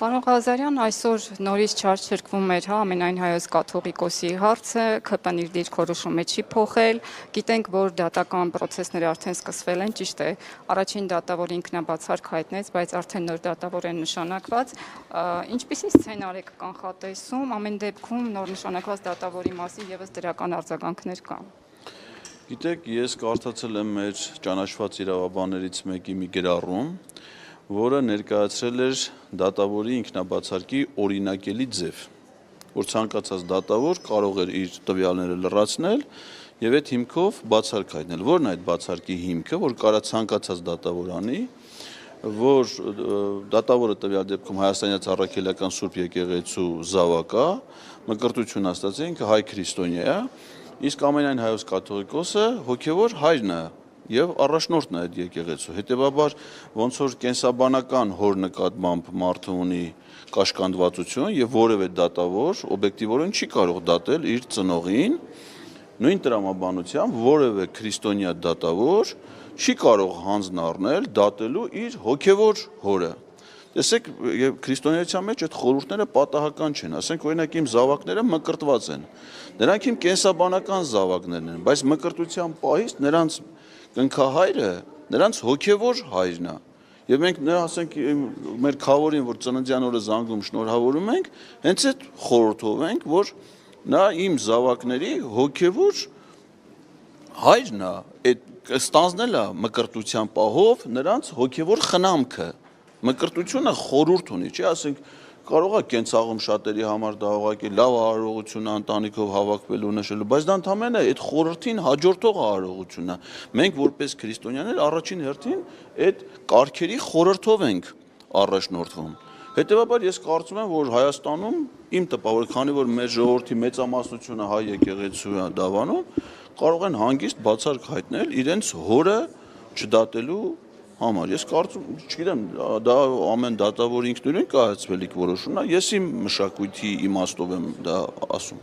Պարոն Ղազարյան, այսօր նորից չարչրկվում էր ամենայն հայոց կաթողիկոսի հարցը, ԿՊ-ն իր դիրքորոշումը չի փոխել, գիտենք, որ դատական պրոցեսները արդեն սկսվել են, ճիշտ է, առաջին դատավորը ինքնաբացարկ հայտնեց, բայց արդեն նոր դատավոր են նշանակված, ինչպիսի սցենար եք կանխատեսում, ամեն դեպքում նոր նշանակված դատավորի մասին ևս դրական արձագանքներ կան։ Գիտեք, ես կարդացել եմ մեր ճանաչված իրավաբաններից մեկի մի գրառում, որը ներկայացրել էր դատավորի ինքնաբացարկի օրինակելի ձև, որ ցանկացած դատավոր կարող էր իր տվյալները լրացնել եւ այդ հիմքով բացարկ հայտնել։ Որն է այդ բացարկի հիմքը, որ կարա ցանկացած դատավոր անի, որ դատավորը տվյալ դեպքում Հայաստանյան Առաքելական Սուրբ Եկեղեցու զավակ է, մկրտություն հաստատած է, ինքը հայ քրիստոնյա է, իսկ ամենայն հայոց կաթողիկոսը հոգևոր հայրն է եւ առաջնորդն է այդ եկեղեցու։ Հետեւաբար ոնց որ կենսաբանական հոր նկատմամբ մարդը ունի կաշկանդվածություն եւ որևէ դատավոր օբյեկտիվորեն չի կարող դատել իր ծնողին, նույն տրամաբանությամբ որևէ քրիստոնյա դատավոր չի կարող հանձն առնել դատելու իր հոգևոր հորը։ Տեսեք, եւ քրիստոնեության մեջ այդ խորհուրդները պատահական չեն, ասենք օրինակ իմ զավակները մկրտված են։ Նրանք իմ կենսաբանական զավակներն են, բայց մկրտության պահից նրանց կնքահայրը նրանց հոգևոր հայրն է։ Եվ մենք նրա ասենք մեր քավորին, որ ծննդյան օրը զանգում շնորհավորում ենք, հենց այդ խորհրդով ենք, որ նա իմ զավակների հոգևոր հայրն է, այդ ստանձնել է մկրտության պահով նրանց հոգևոր խնամքը։ Մկրտությունը խորհուրդ ունի, չի, ասենք կարող է կենցաղում շատերի համար դա ուղղակի լավ արարողություն է ընտանիքով հավաքվելու նշելու, բայց դա ընդհանրապես այդ խորհրդին հաջորդող արարողություն է։ Մենք որպես քրիստոնյաներ առաջին հերթին այդ կարգերի խորհրդով ենք առաջնորդվում։ Հետևաբար ես կարծում եմ, որ Հայաստանում իմ տպավորը, քանի որ մեր ժողովրդի մեծամասնությունը հայ եկեղեցու է դավանում, կարող են հանգիստ բացարկ հայտնել իրենց հորը չդատելու համար։ Ես կարծում, չգիտեմ, դա ամեն դատավոր ինքնուրույն կայացվելիք որոշումն է, ես իմ մշակույթի իմաստով եմ դա ասում։